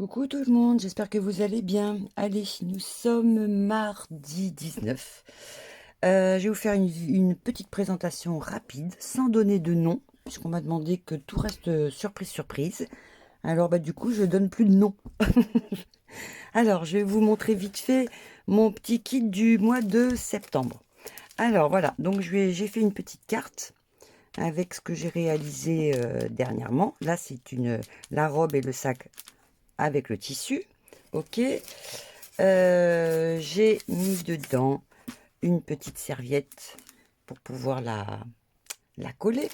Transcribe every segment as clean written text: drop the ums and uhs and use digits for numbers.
Coucou tout le monde, j'espère que vous allez bien. Allez, nous sommes mardi 19. Je vais vous faire une petite présentation rapide, sans donner de nom, puisqu'on m'a demandé que tout reste surprise, surprise. Alors du coup, je donne plus de nom. Alors, je vais vous montrer vite fait mon petit kit du mois de septembre. Alors voilà, donc j'ai fait une petite carte avec ce que j'ai réalisé dernièrement. Là, c'est la robe et le sac avec le tissu. Ok. J'ai mis dedans une petite serviette pour pouvoir la coller.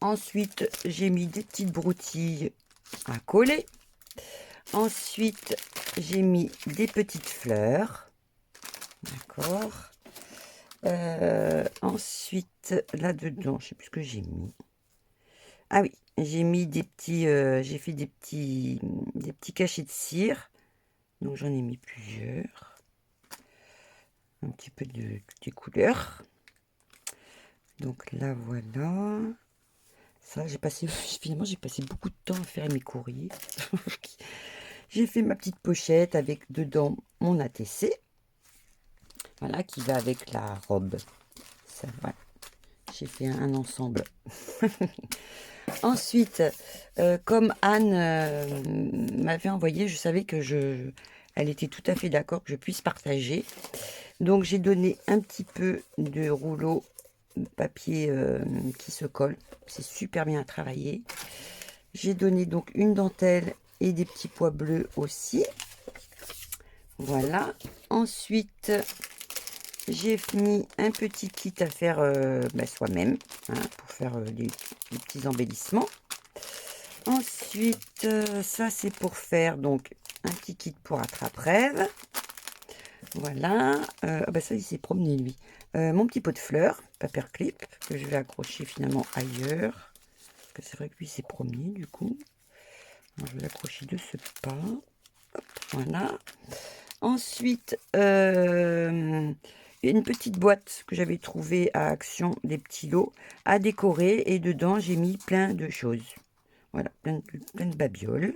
Ensuite, j'ai mis des petites broutilles à coller. Ensuite, j'ai mis des petites fleurs. D'accord. Ensuite, là-dedans, je sais plus ce que j'ai mis. Ah oui, j'ai mis des petits, j'ai fait des petits cachets de cire. Donc j'en ai mis plusieurs. Un petit peu de toutes les couleurs. Donc là voilà. Ça, finalement j'ai passé beaucoup de temps à faire mes courriers. J'ai fait ma petite pochette avec dedans mon ATC. Voilà, qui va avec la robe. Ça, voilà. J'ai fait un ensemble. Ensuite, comme Anne m'avait envoyé, je savais que elle était tout à fait d'accord que je puisse partager. Donc j'ai donné un petit peu de rouleau papier qui se colle. C'est super bien à travailler. J'ai donné donc une dentelle et des petits pois bleus aussi. Voilà. Ensuite, j'ai mis un petit kit à faire soi-même, hein, pour faire des petits embellissements. Ensuite, ça c'est pour faire donc un petit kit pour attrape-rêve. Voilà. Ça il s'est promené lui. Mon petit pot de fleurs, paperclip, que je vais accrocher finalement ailleurs. Parce que c'est vrai que lui s'est promené du coup. Alors, je vais l'accrocher de ce pas. Hop, voilà. Ensuite, une petite boîte que j'avais trouvée à Action, des petits lots à décorer. Et dedans, j'ai mis plein de choses. Voilà, plein de babioles.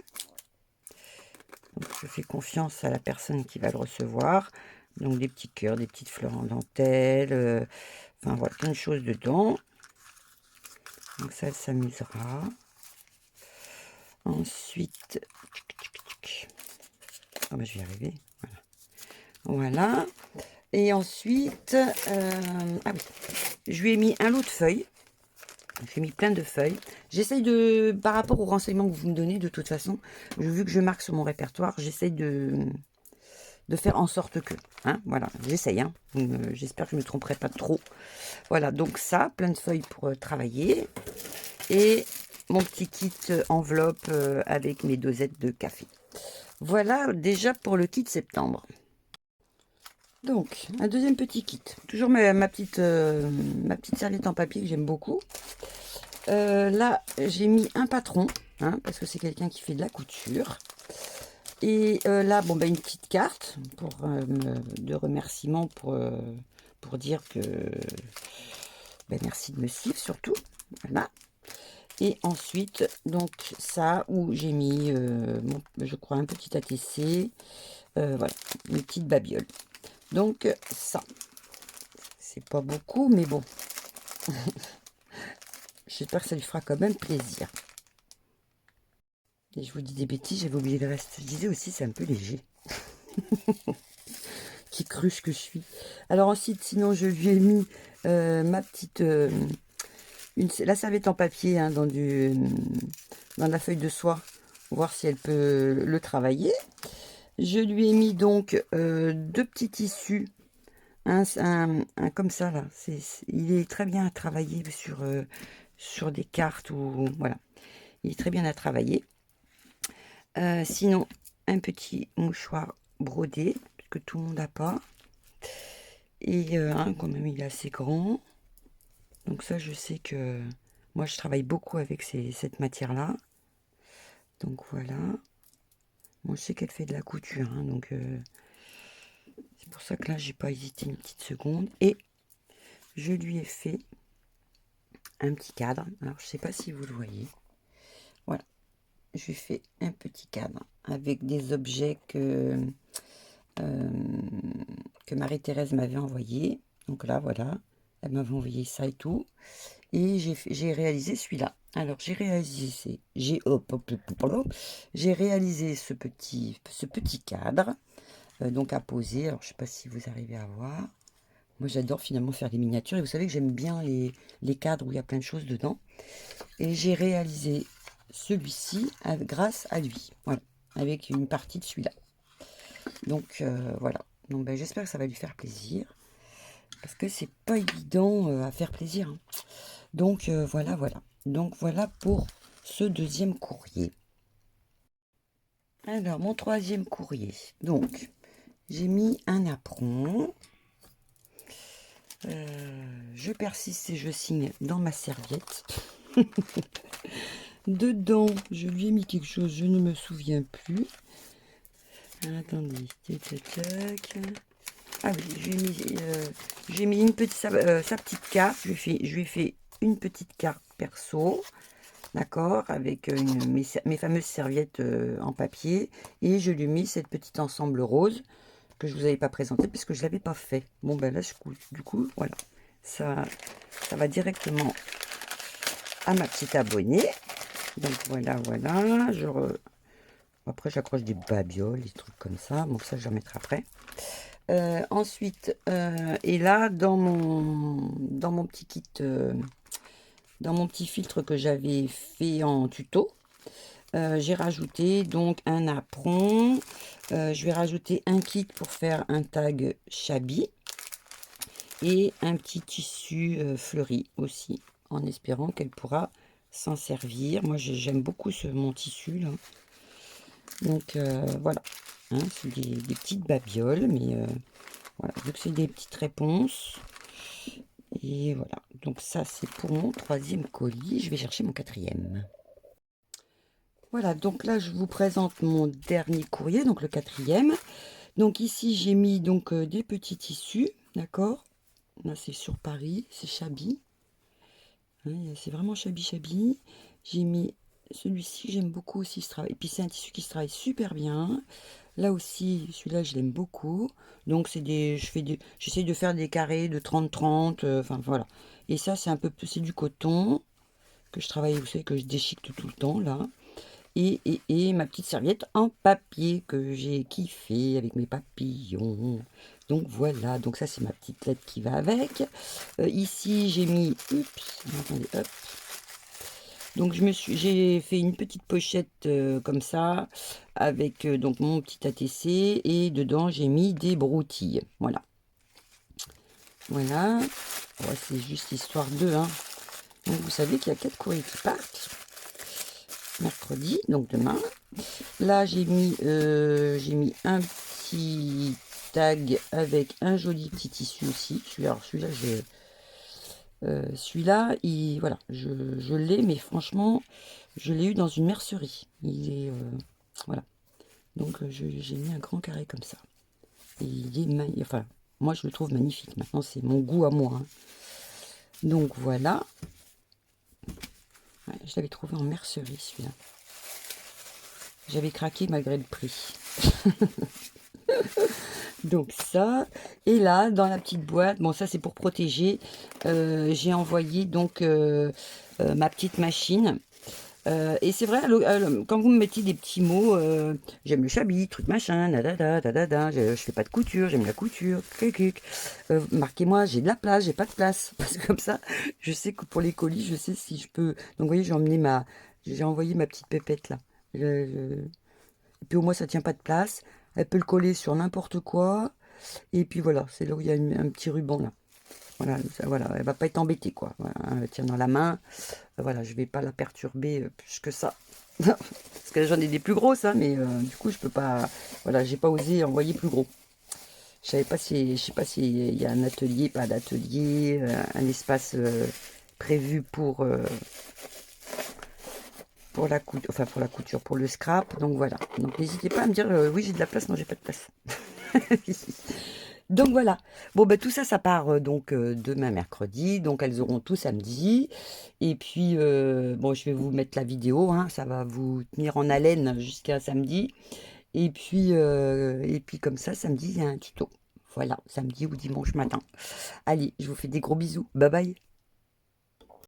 Donc, je fais confiance à la personne qui va le recevoir. Donc, des petits cœurs, des petites fleurs en dentelle. Enfin, voilà, plein de choses dedans. Donc, ça, elle s'amusera. Ensuite, je vais y arriver. Voilà. Et ensuite, ah oui, je lui ai mis un lot de feuilles. J'ai mis plein de feuilles. J'essaye par rapport aux renseignements que vous me donnez, de toute façon, vu que je marque sur mon répertoire, j'essaye de faire en sorte que, hein, voilà, j'essaye, hein, j'espère que je ne me tromperai pas trop. Voilà, donc ça, plein de feuilles pour travailler. Et mon petit kit enveloppe avec mes dosettes de café. Voilà déjà pour le kit septembre. Donc, un deuxième petit kit. Toujours ma petite serviette en papier que j'aime beaucoup. Là, j'ai mis un patron, hein, parce que c'est quelqu'un qui fait de la couture. Et là, une petite carte de remerciement pour dire que merci de me suivre surtout. Voilà. Et ensuite, donc ça, où j'ai mis, je crois, un petit ATC. Voilà, une petite babiole. Donc ça, c'est pas beaucoup, mais bon. J'espère que ça lui fera quand même plaisir. Et je vous dis des bêtises, j'avais oublié le reste. Je disais aussi, c'est un peu léger. Qui cruche que je suis. Alors ensuite, sinon, je lui ai mis ma petite... la serviette en papier, hein, dans la feuille de soie. Voir si elle peut le travailler. Je lui ai mis donc deux petits tissus. Un comme ça, là. Il est très bien à travailler sur des cartes ou... Voilà. Il est très bien à travailler. Sinon, un petit mouchoir brodé, que tout le monde n'a pas. Et quand même, il est assez grand. Donc ça, je sais que moi, je travaille beaucoup avec cette matière-là. Donc voilà. Moi, je sais qu'elle fait de la couture, hein, donc c'est pour ça que là, j'ai pas hésité une petite seconde. Et je lui ai fait un petit cadre. Alors, je sais pas si vous le voyez. Voilà. je lui fais un petit cadre avec des objets que Marie-Thérèse m'avait envoyé. Donc là, voilà, elle m'avait envoyé ça et tout. Et j'ai réalisé celui-là. Alors, j'ai réalisé, j'ai réalisé ce petit cadre, donc à poser. Alors, je sais pas si vous arrivez à voir. Moi, j'adore finalement faire des miniatures. Et vous savez que j'aime bien les cadres où il y a plein de choses dedans. Et j'ai réalisé celui-ci grâce à lui. Voilà, avec une partie de celui-là. Donc, voilà. Donc, ben, j'espère que ça va lui faire plaisir. Parce que c'est pas évident à faire plaisir, hein. Donc, voilà, voilà. Donc, voilà pour ce deuxième courrier. Alors, mon troisième courrier. Donc, j'ai mis un apron. Je persiste et je signe dans ma serviette. Dedans, je lui ai mis quelque chose, je ne me souviens plus. Attendez, tac. Ah oui, j'ai mis une petite, sa petite carte. Je lui ai fait une petite carte perso, d'accord, avec mes fameuses serviettes en papier. Et je lui ai mis cette petite ensemble rose que je vous avais pas présenté puisque je l'avais pas fait. Bon ben là, du coup, voilà, ça va directement à ma petite abonnée. Donc voilà, voilà. Après, j'accroche des babioles, des trucs comme ça. Donc ça, je le remettrai après. Ensuite, et là, dans mon petit kit, dans mon petit filtre que j'avais fait en tuto, j'ai rajouté donc un apron. Je vais rajouter un kit pour faire un tag Chabi et un petit tissu fleuri aussi, en espérant qu'elle pourra s'en servir. Moi, j'aime beaucoup mon tissu là. Donc voilà, hein, c'est des petites babioles, mais voilà, vu que c'est des petites réponses. Et voilà, donc ça c'est pour mon troisième colis. Je vais chercher mon quatrième. Voilà, donc là je vous présente mon dernier courrier, donc le quatrième. Donc ici j'ai mis donc des petits tissus, d'accord. Là c'est sur Paris, c'est Chabi. Hein, c'est vraiment Chabi. J'ai mis celui-ci, j'aime beaucoup aussi ce travail. Et puis c'est un tissu qui se travaille super bien. Là aussi, celui-là, je l'aime beaucoup. Donc, j'essaie de faire des carrés de 30-30. Enfin, voilà. Et ça, c'est du coton que je travaille, vous savez, que je déchiquete tout le temps, là. Et ma petite serviette en papier que j'ai kiffé avec mes papillons. Donc, voilà. Donc, ça, c'est ma petite lettre qui va avec. Ici, j'ai mis... Oups, attendez, hop. Donc j'ai fait une petite pochette comme ça avec donc mon petit ATC et dedans j'ai mis des broutilles. Voilà. Voilà. Ouais, c'est juste histoire de. Hein. Donc vous savez qu'il y a 4 courriers qui partent mercredi, donc demain. Là j'ai mis un petit tag avec un joli petit tissu aussi. Celui-là je celui-là, voilà, je l'ai, mais franchement, je l'ai eu dans une mercerie. Il est, voilà. Donc, j'ai mis un grand carré comme ça. Et il est magnifique. Enfin, moi, je le trouve magnifique. Maintenant, c'est mon goût à moi. Hein. Donc, voilà. Ouais, je l'avais trouvé en mercerie, celui-là. J'avais craqué malgré le prix. Donc ça, et là dans la petite boîte, bon ça c'est pour protéger, j'ai envoyé donc ma petite machine. Et c'est vrai, quand vous me mettez des petits mots, j'aime le Chabi, truc machin, je fais pas de couture, j'aime la couture, marquez-moi, j'ai de la place, j'ai pas de place, parce que comme ça, je sais que pour les colis, je sais si je peux. Donc vous voyez, j'ai envoyé ma petite pépette là. Et puis au moins ça tient pas de place. Elle peut le coller sur n'importe quoi. Et puis voilà, c'est là où il y a un petit ruban là. Voilà, voilà, elle va pas être embêtée quoi. Voilà, elle tient dans la main. Voilà, je vais pas la perturber plus que ça. Parce que j'en ai des plus grosses, hein, mais du coup je peux pas. Voilà, j'ai pas osé envoyer plus gros. Je savais pas si, je sais pas s'il y a un atelier, pas d'atelier, un espace prévu pour la couture, enfin pour la couture, pour le scrap. Donc voilà. Donc n'hésitez pas à me dire oui j'ai de la place, non j'ai pas de place. Donc voilà. Bon, bah, tout ça, ça part donc demain mercredi. Donc elles auront tout samedi. Et puis, bon, je vais vous mettre la vidéo, hein, ça va vous tenir en haleine jusqu'à samedi. Et puis comme ça, samedi, il y a un tuto. Voilà, samedi ou dimanche matin. Allez, je vous fais des gros bisous. Bye bye.